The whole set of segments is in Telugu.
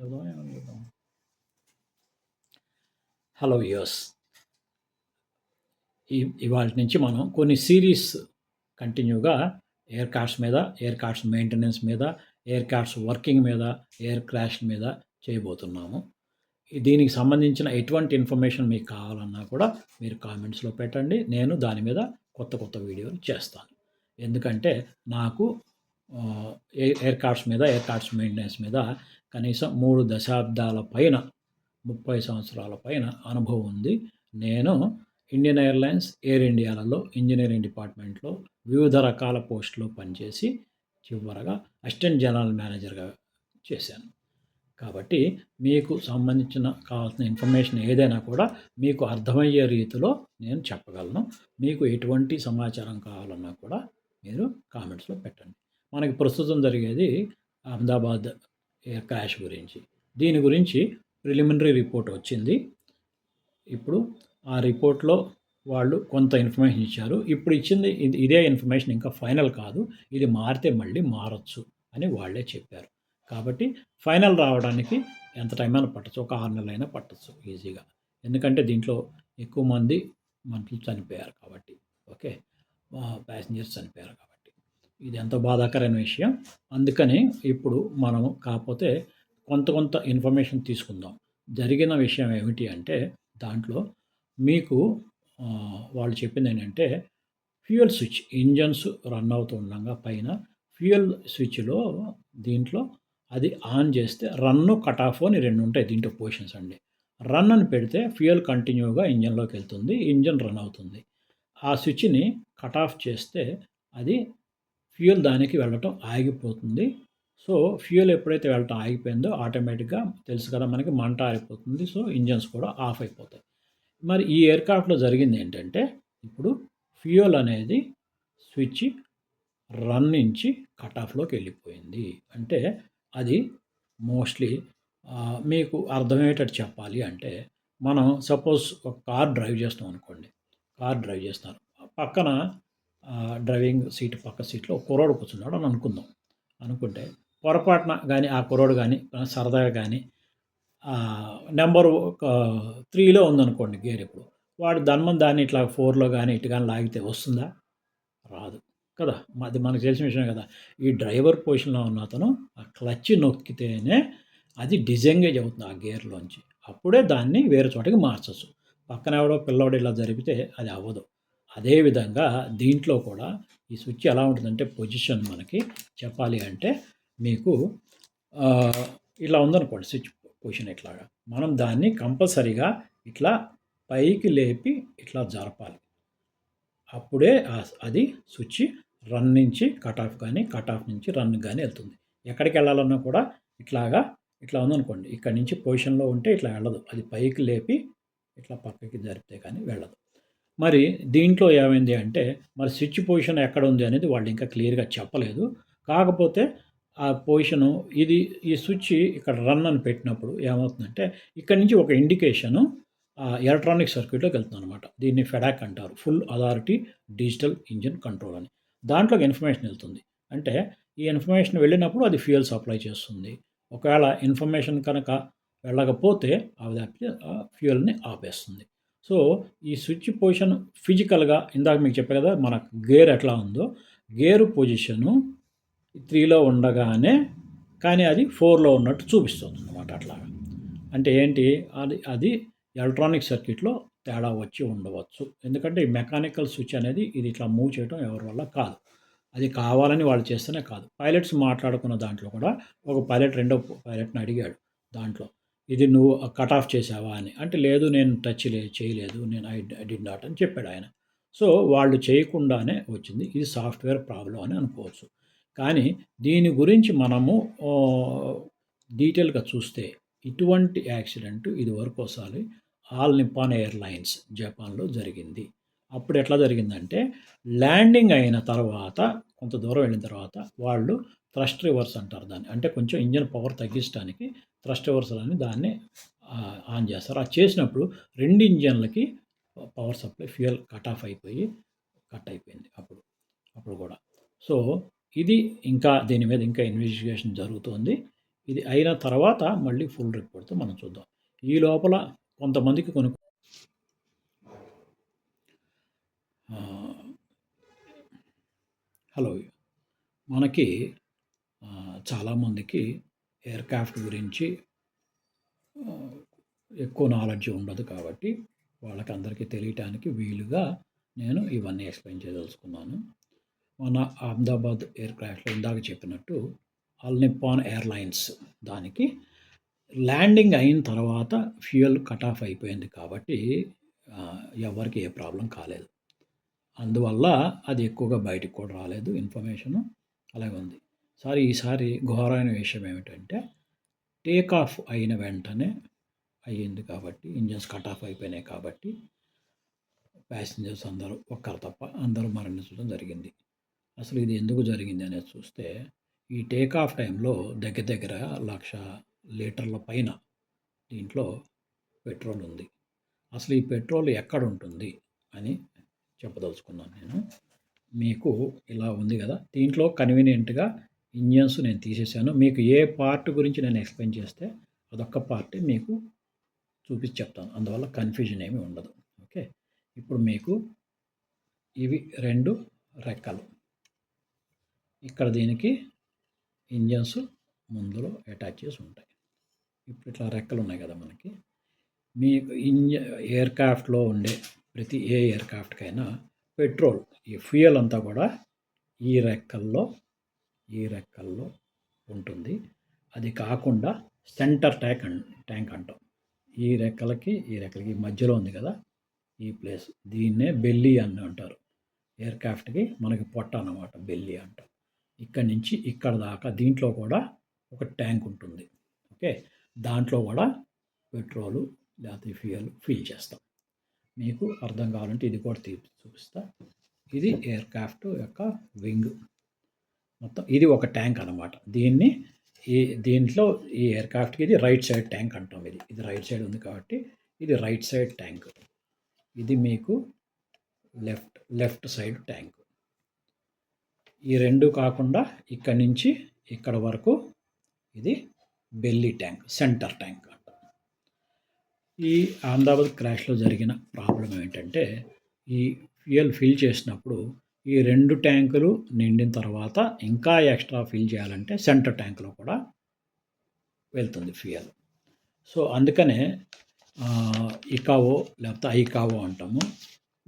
చూద్దాం ఏమని చూద్దాం. Hello viewers. ఇవాల్టి నుంచి మనం కొన్ని సీరీస్ కంటిన్యూగా ఎయిర్ కార్ట్స్ మీద, ఎయిర్ కార్ట్స్ మెయింటెనెన్స్ మీద, ఎయిర్ కార్ట్స్ వర్కింగ్ మీద, ఎయిర్ క్రాష్‌ల మీద చేయబోతున్నాము. దీనికి సంబంధించిన ఎటువంటి ఇన్ఫర్మేషన్ మీకు కావాలన్నా కూడా మీరు కామెంట్స్‌లో పెట్టండి. నేను దాని మీద కొత్త కొత్త వీడియోలు చేస్తాను. ఎందుకంటే నాకు ఎయిర్ కార్ట్స్ మీద, ఎయిర్ కార్ట్స్ మెయింటెనెన్స్ మీద కనీసం 3 దశాబ్దాల పైన 30 సంవత్సరాల పైన అనుభవం ఉంది. నేను ఇండియన్ ఎయిర్‌లైన్స్, ఎయిర్ ఇండియాలలో ఇంజినీరింగ్ డిపార్ట్మెంట్‌లో వివిధ రకాల పోస్ట్‌లో పనిచేసి చివరగా అసిస్టెంట్ జనరల్ మేనేజర్‌గా చేశాను. కాబట్టి మీకు సంబంధించిన కావాల్సిన ఇన్ఫర్మేషన్ ఏదైనా కూడా మీకు అర్థమయ్యే రీతిలో నేను చెప్పగలను. మీకు ఎటువంటి సమాచారం కావాలన్నా కూడా మీరు కామెంట్స్‌లో పెట్టండి. మనకి ప్రస్తుతం జరిగేది అహ్మదాబాద్ ఎయిర్ క్రాష్ గురించి. దీని గురించి ప్రిలిమినరీ రిపోర్ట్ వచ్చింది. ఇప్పుడు ఆ రిపోర్ట్‌లో వాళ్ళు కొంత ఇన్ఫర్మేషన్ ఇచ్చారు. ఇప్పుడు ఇచ్చింది ఇదే ఇన్ఫర్మేషన్ ఇంకా ఫైనల్ కాదు. ఇది మారితే మళ్ళీ మారొచ్చు అని వాళ్ళే చెప్పారు. కాబట్టి ఫైనల్ రావడానికి ఎంత టైం అయినా పట్టొచ్చు. ఒక 6 నెలలైనా పట్టొచ్చు ఈజీగా. ఎందుకంటే దీంట్లో ఎక్కువ మంది మనుషులు చనిపోయారు కాబట్టి. ఓకే. ప్యాసింజర్స్ చనిపోయారు కాబట్టి. ఇది ఎంతో బాధాకరమైన విషయం. అందుకని ఇప్పుడు మనము కాకపోతే కొంత ఇన్ఫర్మేషన్ తీసుకుందాం. జరిగిన విషయం ఏమిటి అంటే దాంట్లో మీకు వాళ్ళు చెప్పిందేంటంటే ఫ్యూయల్ స్విచ్ ఇంజన్స్ రన్ అవుతూ ఉండంగా పైన ఫ్యూయల్ స్విచ్‌లో దీంట్లో అది ఆన్ చేస్తే రన్ను, కట్ ఆఫ్ అని 2 ఉంటాయి దీంట్లో పొజిషన్స్ అండి. రన్ అని పెడితే ఫ్యూయల్ కంటిన్యూగా ఇంజన్‌లోకెళ్తుంది. ఇంజన్ రన్ అవుతుంది. ఆ స్విచ్‌ని కట్ ఆఫ్ చేస్తే అది ఫ్యూయల్ దానికి వెళ్ళటం ఆగిపోతుంది. సో, ఫ్యూయల్ ఎప్పుడైతే వెళ్ళటం ఆగిపోయిందో ఆటోమేటిక్‌గా తెలుసు కదా మనకి మంట ఆరిపోతుంది. సో, ఇంజన్స్ కూడా ఆఫ్ అయిపోతాయి. మరి ఈ ఎయిర్‌క్రాఫ్ట్‌లో జరిగిందేంటంటే ఇప్పుడు ఫ్యూయల్ అనేది స్విచ్ రన్ నుంచి కట్ ఆఫ్‌లోకెళ్ళిపోయింది. అంటే అది మోస్ట్‌లీ మీకు అర్థమయ్యేటట్టు చెప్పాలి అంటే మనం సపోజ్ ఒక కార్ డ్రైవ్ చేస్తున్నాం అనుకోండి. కార్ డ్రైవ్ చేస్తున్నారు. పక్కన డ్రైవింగ్ సీట్ పక్క సీట్‌లో ఒక కుర్రోడు కూర్చున్నాడు అని అనుకుందాం. అనుకుంటే పొరపాటున గాని ఆ కుర్రోడు గాని సరదాగా గాని నంబర్ ఒక 3లో ఉందనుకోండి గేర్ ఇప్పుడు. వాడు దాన్ని ఇట్లా 4లో గాని ఇటు గాని లాగితే వస్తుందా? రాదు కదా! అది మనకు తెలిసిన విషయమే కదా! ఈ డ్రైవర్ పొజిషన్‌లో ఉన్న అతను ఆ క్లచ్ నొక్కితేనే అది డిసెంగేజ్ అవుతుంది ఆ గేర్‌లోంచి. అప్పుడే దాన్ని వేరే చోటకి మార్చొచ్చు. పక్కన ఎవడో పిల్లోడు ఇలా జరిపితే అది అవ్వదు. అదే విధంగా దీంట్లో కూడా ఈ స్విచ్ ఎలా ఉంటుందంటే పొజిషన్ మనకి చెప్పాలి అంటే మీకు ఇలా ఉందనుకోండి స్విచ్ పొజిషన్ ఇట్లాగా. మనం దాన్ని కంపల్సరీగా ఇట్లా పైకి లేపి ఇట్లా జరపాలి. అప్పుడే అది స్విచ్ రన్ నుంచి కట్ ఆఫ్ కానీ, కట్ ఆఫ్ నుంచి రన్ గాని ఎళ్తుంది. ఎక్కడికెళ్ళాలన్నా కూడా ఇట్లా ఉందనుకోండి. ఇక్కడి నుంచి పొజిషన్‌లో ఉంటే ఇట్లా వెళ్ళదు. అది పైకి లేపి ఇట్లా పక్కకి జరిపితే కానీ వెళ్ళదు. మరి దీంట్లో ఏమైంది అంటే మరి స్విచ్ పొజిషన్ ఎక్కడుంది అనేది వాళ్ళు ఇంకా క్లియర్‌గా చెప్పలేదు. కాకపోతే ఆ పొజిషను ఈ స్విచ్ ఇక్కడ రన్ అని పెట్టినప్పుడు ఏమవుతుందంటే ఇక్కడి నుంచి ఒక ఇండికేషను ఎలక్ట్రానిక్ సర్క్యూట్‌లోకి వెళ్తుందనమాట. దీన్ని ఫెడాక్ అంటారు. Full authority digital engine control అని. దాంట్లోకి ఇన్ఫర్మేషన్ ఎళ్తుంది. అంటే ఈ ఇన్ఫర్మేషన్ వెళ్ళినప్పుడు అది ఫ్యూయల్ సప్లై చేస్తుంది. ఒకవేళ ఇన్ఫర్మేషన్ కనుక వెళ్ళకపోతే అది ఫ్యూయల్‌ని ఆపేస్తుంది. సో, ఈ స్విచ్ పొజిషన్ ఫిజికల్‌గా ఇందాక మీకు చెప్పా కదా! మన గేర్ ఎట్లా ఉందో, గేరు పొజిషను 3లో ఉండగానే కానీ అది 4లో ఉన్నట్టు చూపిస్తుందనమాట అట్లాగా. అంటే ఏంటి? అది ఎలక్ట్రానిక్ సర్క్యూట్‌లో తేడా వచ్చి ఉండవచ్చు. ఎందుకంటే ఈ మెకానికల్ స్విచ్ అనేది ఇది ఇట్లా మూవ్ చేయడం ఎవరి వల్ల కాదు. అది కావాలని వాళ్ళు చేస్తేనే కాదు. పైలట్స్ మాట్లాడుకున్న దాంట్లో కూడా ఒక పైలట్ రెండో పైలట్‌ని అడిగాడు దాంట్లో. ఇది నువ్వు కట్ ఆఫ్ చేశావా అని. అంటే లేదు నేను చేయలేదు. నేను ఐ డిడ్ నాట్ అని చెప్పాడాయన. సో, వాళ్ళు చేయకుండానే వచ్చింది. ఇది సాఫ్ట్‌వేర్ ప్రాబ్లమ్ అని అనుకోవచ్చు. కానీ దీని గురించి మనము డీటెయిల్‌గా చూస్తే ఇటువంటి యాక్సిడెంట్ ఇదివరకోసారి ఆల్ నిప్పాన్ ఎయిర్‌లైన్స్ జపాన్‌లో జరిగింది. అప్పుడు ఎట్లా జరిగిందంటే ల్యాండింగ్ అయిన తర్వాత కొంత దూరం వెళ్ళిన తర్వాత వాళ్ళు థ్రస్ట్ రివర్స్ అంటారు దాన్ని. అంటే కొంచెం ఇంజిన్ పవర్ తగ్గించడానికి థ్రస్ట్ రివర్సల్ అని దాన్ని ఆన్ చేస్తారు. అది చేసినప్పుడు 2 ఇంజిన్‌లకి power supply fuel cut off అయిపోయి కట్ అయిపోయింది అప్పుడు కూడా. సో, ఇది ఇంకా దీని మీద ఇంకా ఇన్వెస్టిగేషన్ జరుగుతోంది. ఇది అయిన తర్వాత మళ్ళీ ఫుల్ రిపోర్ట్‌తో మనం చూద్దాం. ఈ లోపల కొంతమందికి ఆహ్, హలో! మనకి చాలామందికి ఎయిర్‌క్రాఫ్ట్ గురించి ఆహ్, ఎక్కువ నాలెడ్జ్ ఉండదు కాబట్టి, వాళ్ళకందరికీ తెలియటానికి వీలుగా నేను ఇవన్నీ ఎక్స్‌ప్లెయిన్ చేయదలుచుకున్నాను. మన అహ్మదాబాద్ ఎయిర్‌క్రాఫ్ట్‌లో ఇందాక చెప్పినట్టు ఆల్ నిప్పాన్ ఎయిర్‌లైన్స్ దానికి ల్యాండింగ్ అయిన తర్వాత ఫ్యూయల్ కట్ ఆఫ్ అయిపోయింది కాబట్టి ఎవ్వరికీ ఏ ప్రాబ్లమ్ కాలేదు. అందువల్ల అది ఎక్కువగా బయటికి కూడా రాలేదు ఇన్ఫర్మేషను. అలాగే ఉంది. ఈసారి ఘోరమైన విషయం ఏమిటంటే టేక్ ఆఫ్ అయిన వెంటనే అయ్యింది కాబట్టి ఇంజిన్స్ కట్ ఆఫ్ అయిపోయినాయి కాబట్టి ప్యాసింజర్స్ అందరూ ఒక్కరు తప్ప అందరూ మరణించడం జరిగింది. అసలు ఇది ఎందుకు జరిగింది అనేది చూస్తే ఈ టేక్ ఆఫ్ టైంలో దగ్గర దగ్గర 1,00,000 లీటర్ల పైన దీంట్లో పెట్రోల్ ఉంది. అసలు ఈ పెట్రోల్ ఎక్కడుంటుంది అని చెప్పదలుచుకున్నాను నేను. మీకు ఇలా ఉంది గదా! దీంట్లో కన్వీనియంట్‌గా ఇంజిన్స్ నేను తీసేసాను. మీకు ఏ పార్ట్ గురించి నేను ఎక్స్‌ప్లెయిన్ చేస్తే అదొక్క పార్టే మీకు చూపించి చెప్తాను. అందువల్ల కన్‌ఫ్యూజన్ ఏమి ఉండదు. ఓకే. ఇప్పుడు మీకు ఇవి 2 రెక్కలు. ఇక్కడ దీనికి ఇంజిన్స్ ముందులో అటాచ్ చేసి ఉంటాయి. ఇప్పుడు ఇట్లా రెక్కలు ఉన్నాయి కదా మనకి. మీకు ఎయిర్‌క్రాఫ్ట్‌లో ఉండే ప్రతి ఏ ఎయిర్‌క్రాఫ్ట్‌కైనా పెట్రోల్ ఈ ఫ్యూయల్ అంతా కూడా ఈ రెక్కల్లో ఉంటుంది. అది కాకుండా సెంటర్ ట్యాంక్ అంటాం. ఈ రెక్కలకి మధ్యలో ఉంది కదా! ఈ ప్లేస్ దీన్నే బెల్లీ అని అంటారు. ఎయిర్‌క్రాఫ్ట్‌కి మనకి పొట్ట అన్నమాట బెల్లీ అంటాం. ఇక్కడి నుంచి ఇక్కడ దాకా దీంట్లో కూడా ఒక ట్యాంక్ ఉంటుంది. ఓకే. దాంట్లో కూడా పెట్రోలు లేకపోతే ఫ్యూయల్ ఫిల్ చేస్తాం. మీకు అర్థం కావాలంటే ఇది కూడా చూపిస్తా. ఇది ఎయిర్‌క్రాఫ్ట్ యొక్క వింగ్. మొత్తం ఇది ఒక ట్యాంక్ అనమాట. దీంట్లో ఈ ఎయిర్‌క్రాఫ్ట్‌కి ఇది రైట్ సైడ్ ట్యాంక్ అంటాం ఇది. ఇది రైట్ సైడ్ ఉంది కాబట్టి ఇది రైట్ సైడ్ ట్యాంక్. ఇది మీకు లెఫ్ట్ సైడ్ ట్యాంక్. ఈ 2 కాకుండా ఇక్కడి నుంచి ఇక్కడ వరకు ఇది బెల్లీ ట్యాంక్, సెంటర్ ట్యాంక్ అంటాం. ఈ అహ్మదాబాద్ క్రాష్‌లో జరిగిన ప్రాబ్లమ్ ఏంటంటే ఈ ఫ్యూయల్ ఫిల్ చేసినప్పుడు ఈ 2 ట్యాంకులు నిండిన తర్వాత ఇంకా ఎక్స్ట్రా ఫిల్ చేయాలంటే సెంటర్ ట్యాంక్‌లో కూడా వెళ్తుంది ఫ్యూయల్. సో, అందుకనే ఇకావో లేకపోతే ఐకావో అంటాము.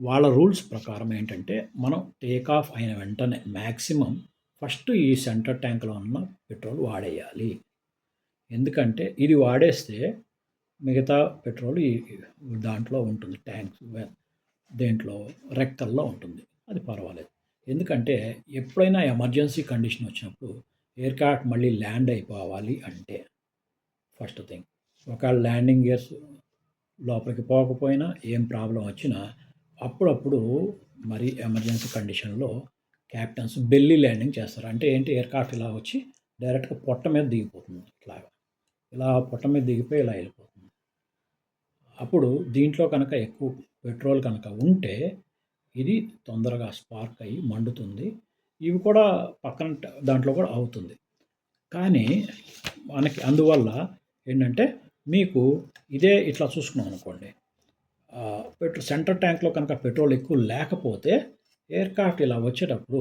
వాళ్ళ రూల్స్ ప్రకారం ఏంటంటే మనం టేక్ ఆఫ్ అయిన వెంటనే మ్యాక్సిమం ఫస్ట్ ఈ సెంటర్ ట్యాంక్‌లో ఉన్న పెట్రోల్ వాడేయాలి. ఎందుకంటే ఇది వాడేస్తే మిగతా పెట్రోల్ దాంట్లో ఉంటుంది దేంట్లో రెక్కల్లో ఉంటుంది. అది పర్వాలేదు. ఎందుకంటే ఎప్పుడైనా ఎమర్జెన్సీ కండిషన్ వచ్చినప్పుడు ఎయిర్‌క్రాఫ్ట్ మళ్ళీ ల్యాండ్ అయిపోవాలి అంటే ఫస్ట్ థింగ్ ఒకవేళ ల్యాండింగ్ గేర్స్ లోపలికి పోకపోయినా ఏం ప్రాబ్లం వచ్చినా అప్పుడప్పుడు మరి ఎమర్జెన్సీ కండిషన్‌లో కెప్టెన్స్ బెల్లీ ల్యాండింగ్ చేస్తారు. అంటే ఏంటి ఎయిర్‌క్రాఫ్ట్ ఇలా వచ్చి డైరెక్ట్‌గా పొట్ట మీద దిగిపోతుంది ఇట్లాగా. ఇలా పొట్ట మీద దిగిపోయి ఇలా వెళ్ళిపోతుంది. అప్పుడు దీంట్లో కనుక ఎక్కువ పెట్రోల్ కనుక ఉంటే ఇది తొందరగా స్పార్క్ అయ్యి మండుతుంది. ఇవి కూడా పక్కన దాంట్లో కూడా అవుతుంది. కానీ మనకి అందువల్ల ఏంటంటే మీకు ఇదే ఇట్లా చూసుకున్నాం అనుకోండి. సెంటర్ ట్యాంక్‌లో కనుక పెట్రోల్ ఎక్కువ లేకపోతే ఎయిర్‌క్రాఫ్ట్ ఇలా వచ్చేటప్పుడు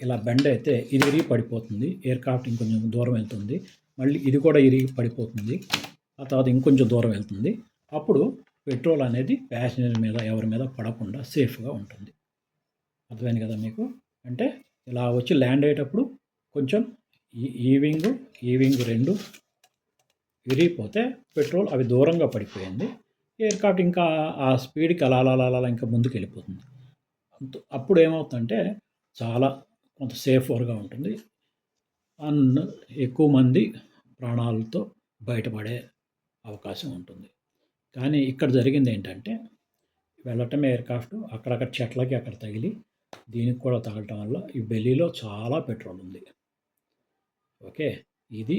ఇలా బెండ్ అయితే ఇది ఇరిగి పడిపోతుంది. ఎయిర్‌క్రాఫ్ట్ ఇంకొంచెం దూరం వెళ్తుంది. మళ్ళీ ఇది కూడా ఇరిగి పడిపోతుంది. ఆ తర్వాత ఇంకొంచెం దూరం వెళ్తుంది. అప్పుడు పెట్రోల్ అనేది ప్యాసింజర్ మీద ఎవరి మీద పడకుండా సేఫ్‌గా ఉంటుంది. అర్థమైంది కదా మీకు? అంటే ఇలా వచ్చి ల్యాండ్ అయ్యేటప్పుడు కొంచెం ఈ వింగ్ 2 విరిగిపోతే పెట్రోల్ అవి దూరంగా పడిపోయింది. ఎయిర్‌క్రాఫ్ట్ ఇంకా ఆ స్పీడ్‌కి అలా ఇంకా ముందుకెళ్ళిపోతుంది. అప్పుడు ఏమవుతుందంటే చాలా కొంత సేఫర్‌గా ఉంటుంది. ఎక్కువ మంది ప్రాణాలతో బయటపడే అవకాశం ఉంటుంది. కానీ ఇక్కడ జరిగింది ఏంటంటే వెళ్ళటమే ఎయిర్‌క్రాఫ్ట్ అక్కడక్కడ చెట్లకి అక్కడ తగిలి దీనికి కూడా తగలటం వల్ల ఈ బెల్లీలో చాలా పెట్రోల్ ఉంది. ఓకే. ఇది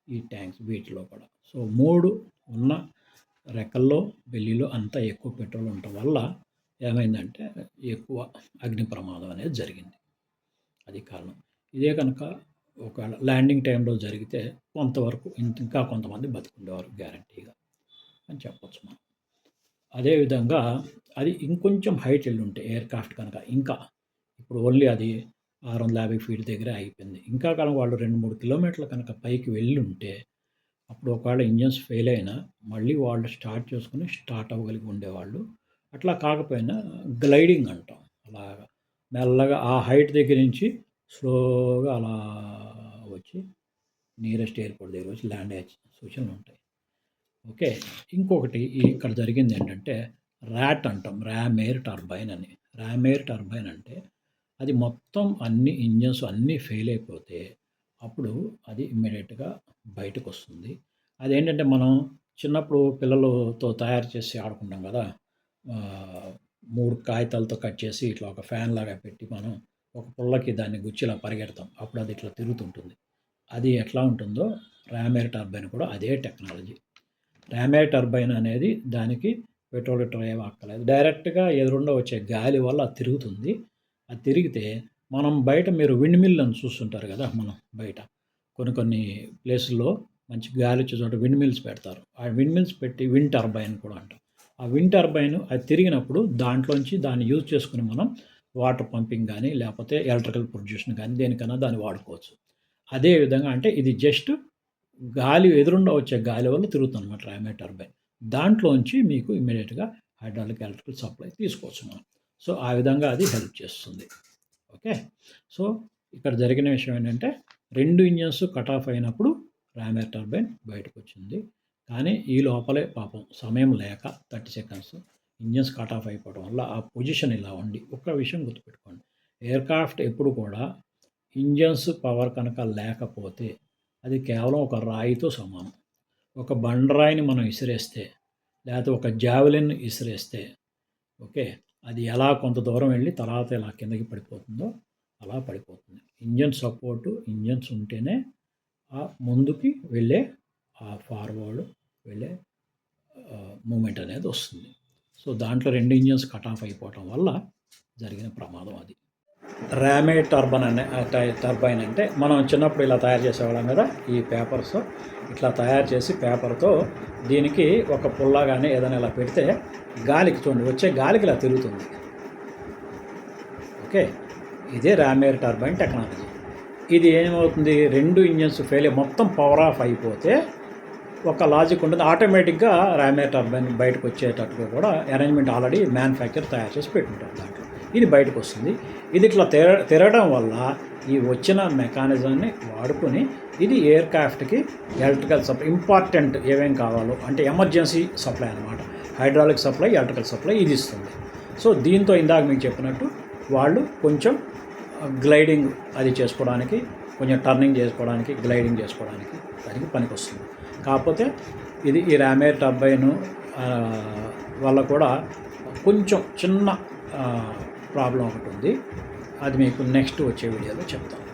ఈ ట్యాంక్స్ వీటిలో కూడా. సో 3 ఉన్న రెక్కల్లో బెల్లీలో అంతా ఎక్కువ పెట్రోల్ ఉండటం వల్ల ఏమైందంటే ఎక్కువ అగ్ని ప్రమాదం అనేది జరిగింది. అది కారణం. ఇదే కనుక ఒకవేళ ల్యాండింగ్ టైంలో జరిగితే కొంతవరకు ఇంకా కొంతమంది బతికుండేవారు గ్యారంటీగా అని చెప్పొచ్చు మనం. అదేవిధంగా అది ఇంకొంచెం హైట్ ఎళ్ళుంటే ఎయిర్‌క్రాఫ్ట్ కనుక ఇంకా ఇప్పుడు ఓన్లీ అది 650 ఫీట్ దగ్గరే ఆగిపోయింది. ఇంకా కనుక వాళ్ళు 2, 3 కిలోమీటర్లు కనుక పైకి వెళ్ళుంటే అప్పుడు ఒకవేళ ఇంజిన్స్ ఫెయిల్ అయినా మళ్ళీ వాళ్ళు స్టార్ట్ చేసుకొని స్టార్ట్ అవ్వగలిగి ఉండేవాళ్ళు. అట్లా కాకపోయినా గ్లైడింగ్ అంటాం. అలాగా మెల్లగా ఆ హైట్ దగ్గర నుంచి స్లోగా అలా వచ్చి నియరెస్ట్ ఎయిర్‌పోర్ట్ దగ్గర వచ్చి ల్యాండ్ అయ్యే సూచనలుంటాయి. ఓకే. ఇంకొకటి ఇక్కడ జరిగిందేంటంటే ర్యాట్ అంటాం. ర్యామ్ ఎయిర్ టర్బైన్ అని. ర్యామ్ ఎయిర్ టర్బైన్ అంటే అది మొత్తం అన్ని ఇంజిన్స్ అన్నీ ఫెయిల్ అయిపోతే అప్పుడు అది ఇమ్మీడియేట్‌గా బయటకొస్తుంది. అదేంటంటే మనం చిన్నప్పుడు పిల్లలతో తయారు చేసి ఆడుకుంటాం గదా! 3 కాగితాలతో కట్ చేసి ఇట్లా ఒక ఫ్యాన్‌లాగా పెట్టి మనం ఒక పుల్లకి దాన్ని గుచ్చి ఇలా పరిగెడతాం. అప్పుడు అది ఇట్లా తిరుగుతుంటుంది. అది ఎట్లా ఉంటుందో ర్యామ్ ఎయిర్ టర్బైన్ కూడా అదే టెక్నాలజీ. ర్యామ్ ఎయిర్ టర్బైన్ అనేది దానికి పెట్రోల్ గిట్రోల్ ఏమి అక్కర్లేదు. డైరెక్ట్‌గా ఎదురుగుండా వచ్చే గాలి వల్ల అది తిరుగుతుంది. అది తిరిగితే మనం బయట మీరు విండ్ మిల్ అని చూస్తుంటారు గదా! మనం బయట. కొన్ని కొన్ని ప్లేసుల్లో మంచి గాలి వచ్చే చోట విండ్ మిల్స్ పెడతారు. ఆ విండ్ మిల్స్ పెట్టి విండ్ టర్బైన్ కూడా అంటాం. ఆ విండ్ టర్బైన్ అది తిరిగినప్పుడు దాంట్లోంచి దాన్ని యూజ్ చేసుకొని మనం వాటర్ పంపింగ్ గానీ, లేపోతే ఎలక్ట్రికల్ ప్రొడ్యూషన్ గానీ దేనికైనా దాన్ని వాడుకోవచ్చు. అదే విధంగా అంటే ఇది జస్ట్ గాలి ఎదురుండా వచ్చే గాలి వల్ల తిరుగుతుందనమాట ర్యామ్ ఎయిర్ టర్బైన్. దాంట్లోంచి మీకు ఇమ్మీడియేట్‌గా హైడ్రాలిక్ ఎలక్ట్రికల్ సప్లై తీసుకోవచ్చు మనం. సో, ఆ విధంగా అది హెల్ప్ చేస్తుంది. ఓకే. సో, ఇక్కడ జరిగిన విషయం ఏంటంటే 2 ఇంజిన్స్ కట్ ఆఫ్ అయినప్పుడు ర్యామ్ ఎయిర్ టర్బైన్ బయటకొచ్చింది. కానీ ఈ లోపలే పాపం సమయం లేక 30 సెకండ్స్ ఇంజిన్స్ కట్ ఆఫ్ అయిపోవడం వల్ల ఆ పొజిషన్ ఇలా ఉండి ఒక్క విషయం గుర్తుపెట్టుకోండి. ఎయిర్‌క్రాఫ్ట్ ఎప్పుడు కూడా ఇంజిన్స్ పవర్ కనుక లేకపోతే అది కేవలం ఒక రాయితో సమానం. ఒక బండరాయిని మనం ఇసిరేస్తే లేకపోతే ఒక జావెలిన్ ఇసిరేస్తే ఓకే. అది ఎలా కొంత దూరం వెళ్ళి తర్వాత ఇలా కిందకి పడిపోతుందో అలా పడిపోతుంది. ఇంజిన్ సపోర్టు ఇంజిన్స్ ఉంటేనే ఆ ముందుకి వెళ్ళే ఆ ఫార్వర్డ్ వెళ్ళే మూవ్‌మెంట్ అనేది వస్తుంది. సో, దాంట్లో 2 ఇంజిన్స్ కట్ ఆఫ్ అయిపోవటం వల్ల జరిగిన ప్రమాదం అది. ర్యామ్ ఎయిర్ టర్బైన్ అంటే మనం చిన్నప్పుడు ఇలా తయారు చేసేవాళ్ళం కదా! ఈ పేపర్స్ ఇట్లా తయారు చేసి పేపర్‌తో దీనికి ఒక పుల్ల గాని ఏదైనా ఇలా పెడితే గాలికి చూడండి వచ్చే గాలికి ఇలా తిరుగుతుంది. ఓకే. ఇదే ర్యామ్ ఎయిర్ టర్బైన్ టెక్నాలజీ. ఇది ఏమవుతుంది 2 ఇంజిన్స్ ఫెయిల్ మొత్తం పవర్ ఆఫ్ అయిపోతే ఒక లాజిక్ ఉంటుంది. ఆటోమేటిక్‌గా ర్యామ్ ఎయిర్ టర్బైన్ బయటకు వచ్చేటట్టుగా కూడా అరేంజ్‌మెంట్ ఆల్రెడీ మ్యానుఫ్యాక్చర్ తయారు చేసి పెట్టుంటారు దాంట్లో. ఇది బయటకొస్తుంది. ఇది ఇట్లా తిరగడం వల్ల ఈ వచ్చిన మెకానిజంని వాడుకొని ఇది ఎయిర్‌క్రాఫ్ట్‌కి ఎలక్ట్రికల్ సప్లై ఇంపార్టెంట్ ఏమేం కావాలో అంటే ఎమర్జెన్సీ సప్లై అనమాట. హైడ్రాలిక్ సప్లై, ఎలక్ట్రికల్ సప్లై ఇది ఇస్తుంది. సో, దీంతో ఇందాక మీకు చెప్పినట్టు వాళ్ళు కొంచెం గ్లైడింగ్ అది చేసుకోవడానికి, కొంచెం టర్నింగ్ చేసుకోవడానికి, గ్లైడింగ్ చేసుకోవడానికి దానికి పనికొస్తుంది. కాకపోతే ఇది ఈ ర్యామ్ ఎయిర్ టర్బైన్ వల్ల కూడా కొంచెం చిన్న ప్రాబ్లమ్ ఒకటి ఉంది. అది మీకు నెక్స్ట్ వచ్చే వీడియోలో చెప్తాను.